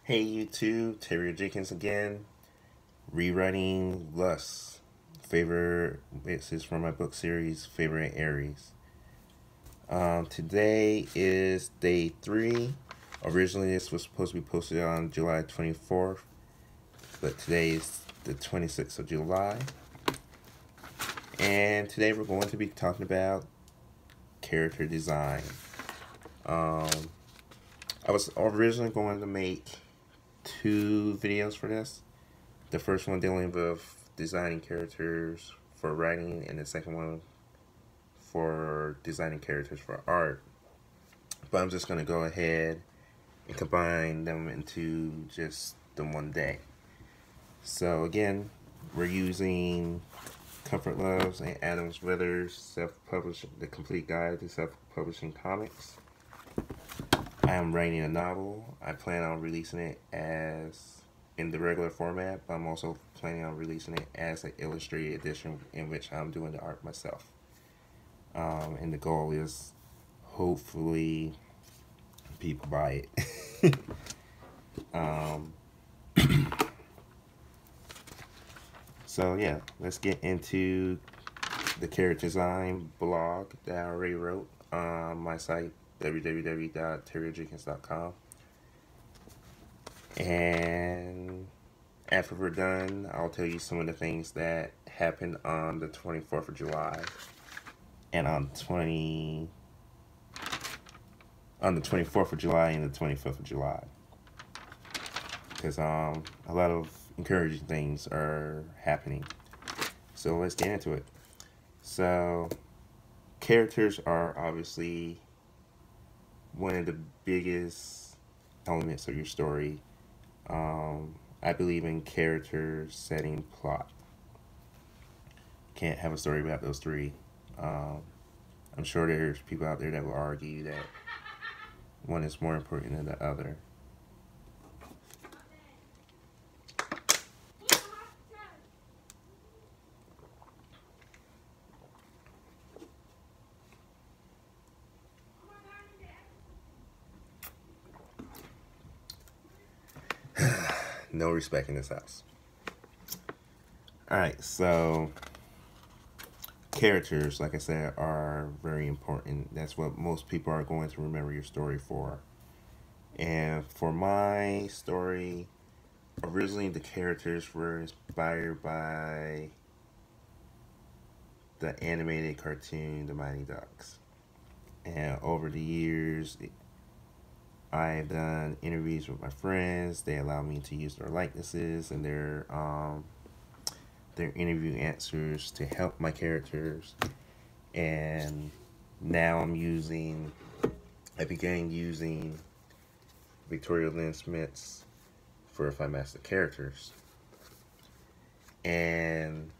Hey YouTube, Terry Jenkins again, rewriting Lust. This is from my book series, Favorite Aries. Today is day 3. Originally this was supposed to be posted on July 24th, but today is the 26th of July. And today we're going to be talking about character design. I was originally going to make 2 videos for this. The first one dealing with designing characters for writing, and the second one for designing characters for art. But I'm just going to go ahead and combine them into just the one day. So again, we're using Comfort Loves and Adams Withers self-publishing, the complete guide to self-publishing comics. I am writing a novel. I plan on releasing it as in the regular format, but I'm also planning on releasing it as an illustrated edition in which I'm doing the art myself. And the goal is hopefully people buy it. So yeah, let's get into the character design blog that I already wrote on my site, www.terryjenkins.com. And after we're done, I'll tell you some of the things that happened on the 24th of July and on the 24th of July and the 25th of July, because a lot of encouraging things are happening. So let's get into it. So characters are obviously one of the biggest elements of your story. I believe in character, setting, plot. Can't have a story without those three. I'm sure there's people out there that will argue that one is more important than the other. No respect in this house. Alright, so characters, like I said, are very important. That's what most people are going to remember your story for. And for my story, originally the characters were inspired by the animated cartoon The Mighty Ducks. And over the years, I've done interviews with my friends. They allow me to use their likenesses and their interview answers to help my characters. And now I began using Victoria Lynn Smith's for If I Master Characters. And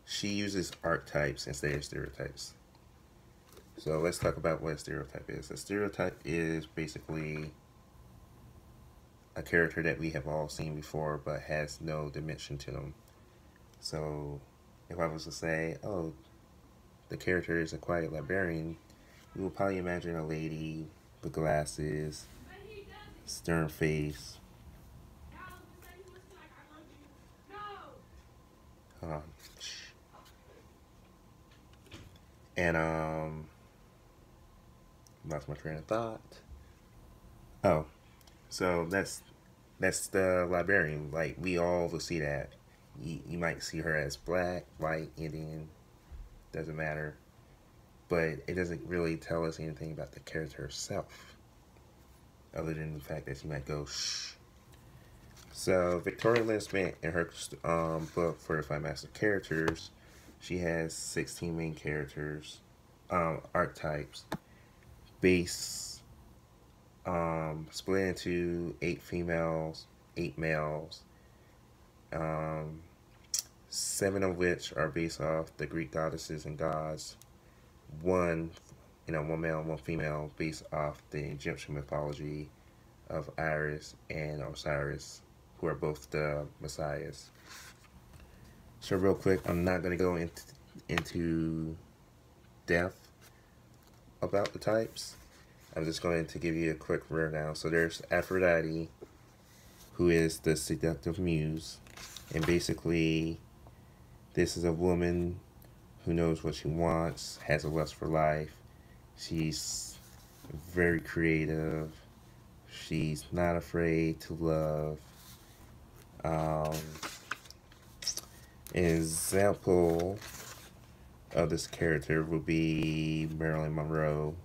she uses archetypes instead of stereotypes. So let's talk about what a stereotype is. A stereotype is basically a character that we have all seen before but has no dimension to them. So if I was to say, oh, the character is a quiet librarian, you will probably imagine a lady with glasses, stern face. And lost my train of thought. Oh, so that's the librarian. Like, we all will see that. You might see her as black, white, Indian, doesn't matter. But it doesn't really tell us anything about the character herself, other than the fact that she might go shh. So Victoria Lynn Smith, in her book for If I Master Characters, she has 16 main characters, archetypes, base, split into 8 females, 8 males, 7 of which are based off the Greek goddesses and gods, one male and one female based off the Egyptian mythology of Iris and Osiris, who are both the messiahs. So real quick, I'm not going to go into depth about the types. I'm just going to give you a quick rundown. So there's Aphrodite, who is the seductive muse, and basically this is a woman who knows what she wants, has a lust for life. She's very creative. She's not afraid to love. Um, an example of this character would be Marilyn Monroe,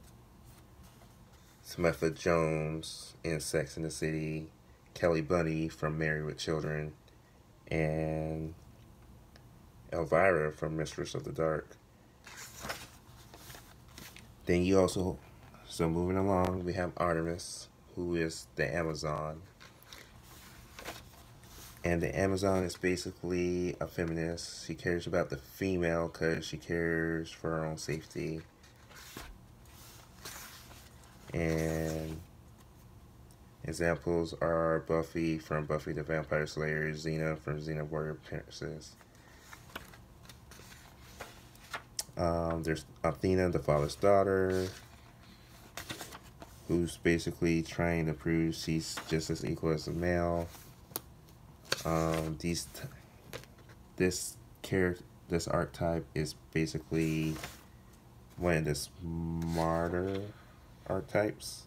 Samantha Jones in Sex and the City, Kelly Bundy from Married with Children, and Elvira from Mistress of the Dark. Then you also, so moving along, we have Artemis, who is the Amazon. And the Amazon is basically a feminist. She cares about the female because she cares for her own safety. And examples are Buffy from Buffy the Vampire Slayer, Xena from Xena Warrior Princess. There's Athena, the father's daughter, who's basically trying to prove she's just as equal as a male. This archetype is basically one of the smarter archetypes.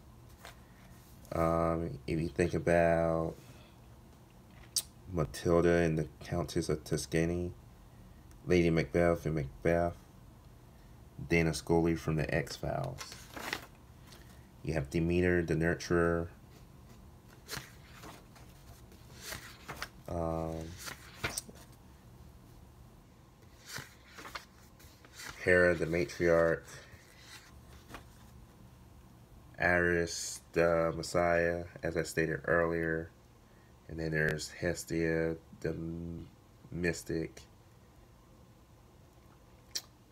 If you think about Matilda and the Countess of Tuscany, Lady Macbeth and Macbeth, Dana Scully from the X-Files. You have Demeter, the nurturer. Hera, the matriarch. Ares, the Messiah, as I stated earlier. And then there's Hestia, the mystic.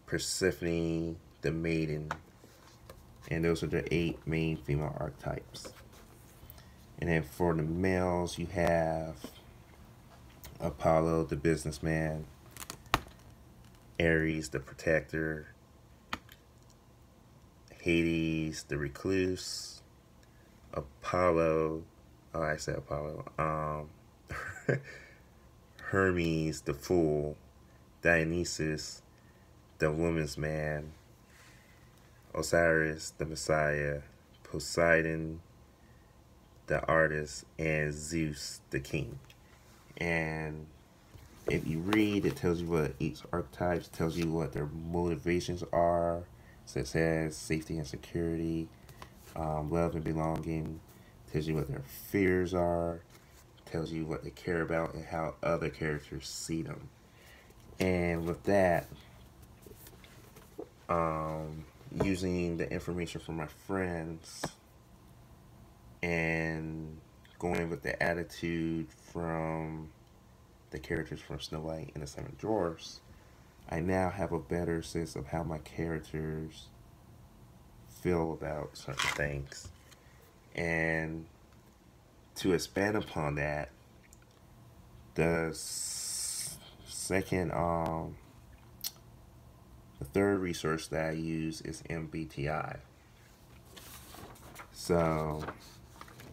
Persephone, the maiden. And those are the 8 main female archetypes. And then for the males, you have Apollo, the businessman. Ares, the protector. Hades, the recluse. Apollo, oh, I said Apollo. Hermes, the fool. Dionysus, the woman's man. Osiris, the Messiah. Poseidon, the artist. And Zeus, the king. And if you read, it tells you what each archetype tells you what their motivations are, such as safety and security, love and belonging. Tells you what their fears are. Tells you what they care about and how other characters see them. And with that, using the information from my friends and going with the attitude from the characters from Snow White and the Seven Dwarfs, I now have a better sense of how my characters feel about certain things. And to expand upon that, the third resource that I use is MBTI. So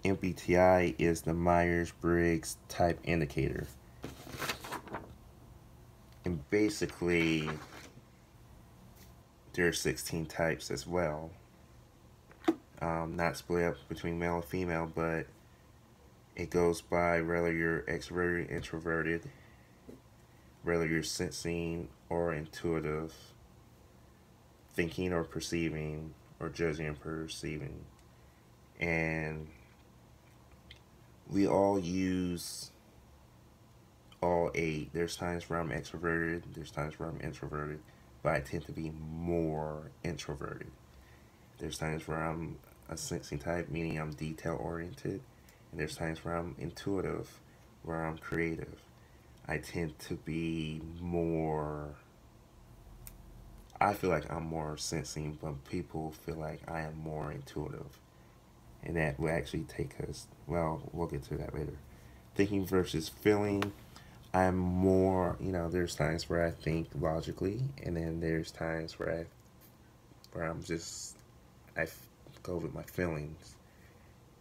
MBTI is the Myers-Briggs Type Indicator. And basically, there are 16 types as well. Not split up between male and female, but it goes by whether you're extroverted, introverted, whether you're sensing or intuitive, thinking or perceiving, or judging and perceiving. And we all use all 8. There's times where I'm extroverted, there's times where I'm introverted, but I tend to be more introverted. There's times where I'm a sensing type, meaning I'm detail oriented, and there's times where I'm intuitive, where I'm creative. I tend to be more, I feel like I'm more sensing, but people feel like I am more intuitive. And that will actually take us, well, we'll get to that later. Thinking versus feeling, I'm more, there's times where I think logically, and then there's times where I'm just, I go with my feelings.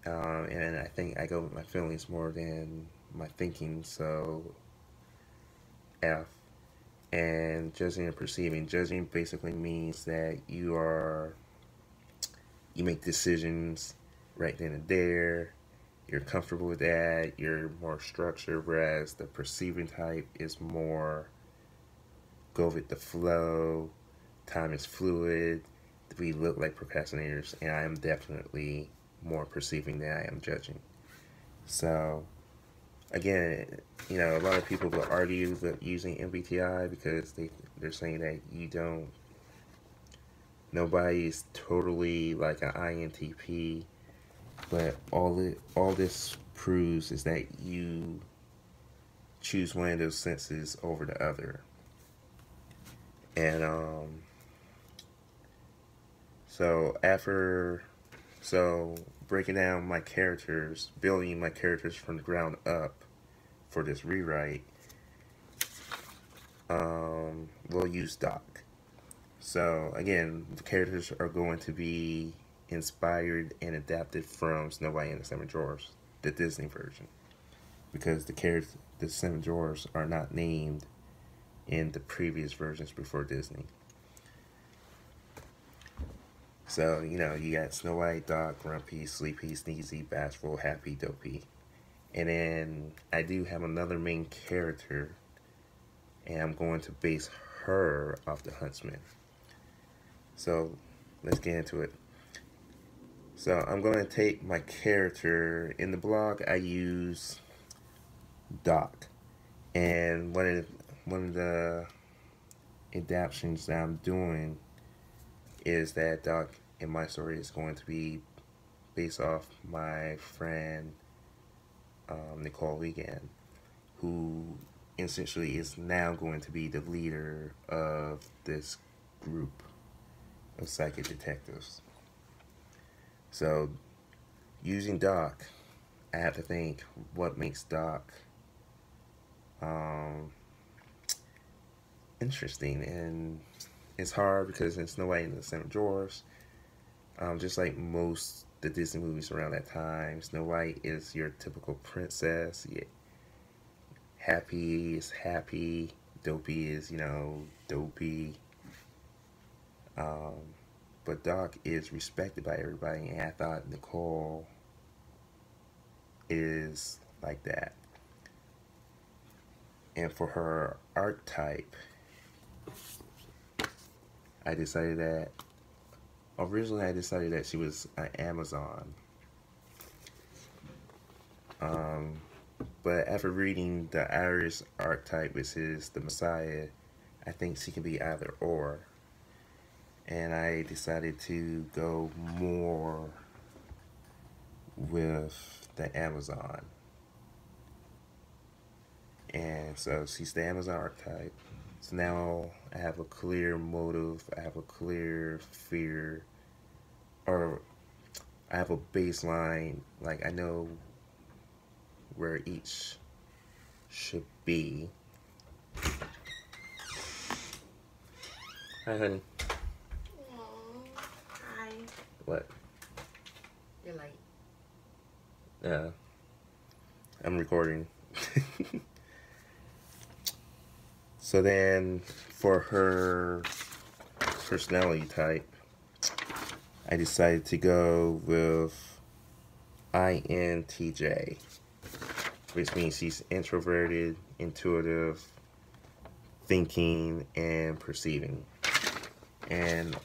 And I think I go with my feelings more than my thinking, so F. And judging and perceiving. Judging basically means that you make decisions right then and there. You're comfortable with that. You're more structured, whereas the perceiving type is more go with the flow. Time is fluid. We look like procrastinators, and I am definitely more perceiving than I am judging. So, again, you know, a lot of people will argue with using MBTI because they're saying that nobody is totally like an INTP, but all this proves is that you choose one of those senses over the other. And so breaking down my characters, building my characters from the ground up for this rewrite, we'll use Doc. So again, the characters are going to be inspired and adapted from Snow White and the Seven Dwarfs, the Disney version, because the Seven Dwarfs are not named in the previous versions before Disney. So, you know, you got Snow White, Doc, Grumpy, Sleepy, Sneezy, Bashful, Happy, Dopey. And then I do have another main character, and I'm going to base her off the Huntsman. So, let's get into it. So, I'm going to take my character. In the blog, I use Doc. And one of the adaptations that I'm doing is that Doc in my story is going to be based off my friend Nicole Wiegand, who essentially is now going to be the leader of this group of psychic detectives. So, using Doc, I have to think what makes Doc interesting, and it's hard because in Snow White and the Seven Dwarfs, just like most the Disney movies around that time, Snow White is your typical princess. Yeah. Happy is happy. Dopey is, you know, dopey. But Doc is respected by everybody, and I thought Nicole is like that. And for her archetype, originally I decided that she was an Amazon. But after reading the Irish archetype, which is the Messiah, I think she can be either or. And I decided to go more with the Amazon. And so she's the Amazon archetype. So now I have a clear motive, I have a clear fear, or I have a baseline, like I know where each should be. Hi, honey. Hi. What? You're late. Yeah. I'm recording. So then, for her personality type, I decided to go with INTJ, which means she's introverted, intuitive, thinking, and perceiving. And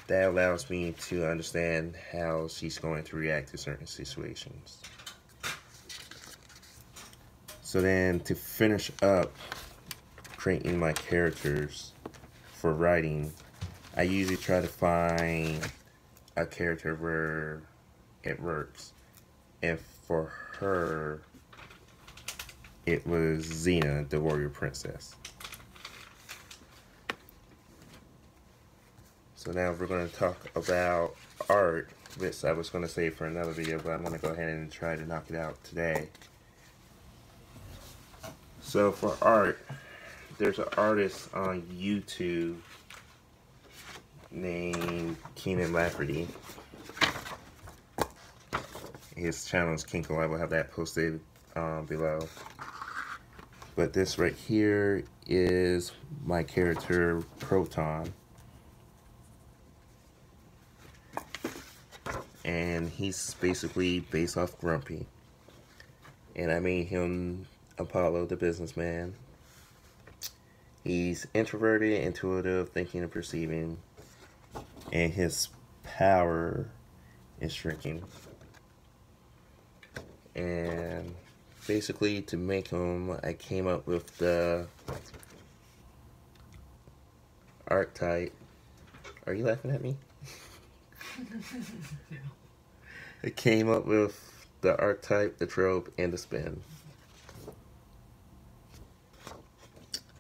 that allows me to understand how she's going to react to certain situations. So then, to finish up creating my characters for writing, I usually try to find a character where it works. And for her, it was Xena, the warrior princess. So now we're going to talk about art, which I was going to save for another video, but I'm going to go ahead and try to knock it out today. So for art, there's an artist on YouTube named Keenan Lafferty, His channel is Kinkle. I will have that posted below. But this right here is my character Proton. And he's basically based off Grumpy. And I made him Apollo the businessman. He's introverted, intuitive, thinking and perceiving. And his power is shrinking. And basically to make him, I came up with the archetype. Are you laughing at me? I came up with the archetype, the trope, and the spin.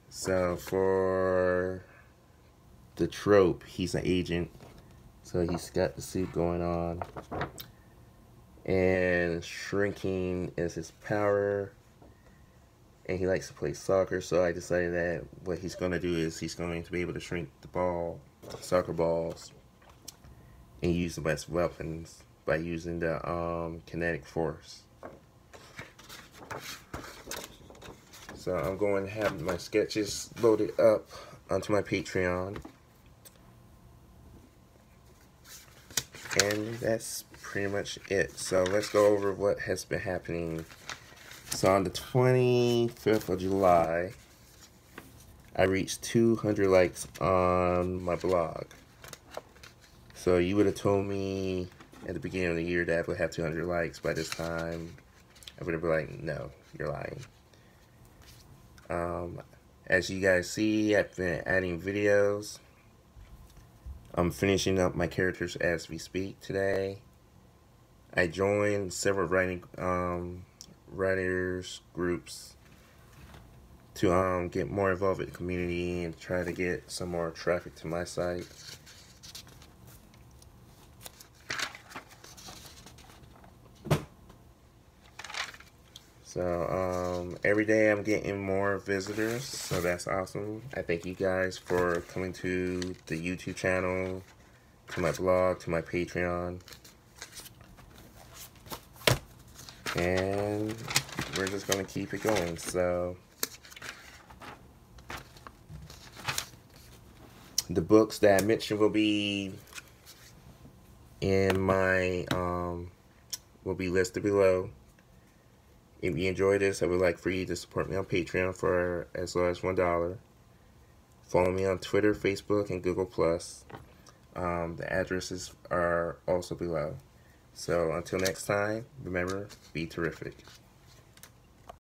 So for the trope, he's an agent. So he's got the suit going on. And shrinking is his power. And he likes to play soccer, so I decided that what he's going to do is he's going to be able to shrink the ball, soccer balls, and use them as weapons by using the kinetic force. So I'm going to have my sketches loaded up onto my Patreon. And that's pretty much it. So let's go over what has been happening. So on the 25th of July, I reached 200 likes on my blog. So you would have told me at the beginning of the year that I would have 200 likes by this time. I would have been like, no, you're lying. As you guys see, I've been adding videos. I'm finishing up my characters as we speak today. I joined several writers groups to get more involved with the community and try to get some more traffic to my site. So every day I'm getting more visitors, so that's awesome. I thank you guys for coming to the YouTube channel, to my blog, to my Patreon. And we're just going to keep it going. So the books that I mentioned will be in my will be listed below. If you enjoyed this, I would like for you to support me on Patreon for as low as $1. Follow me on Twitter, Facebook, and Google+. The addresses are also below. So until next time, remember, be terrific.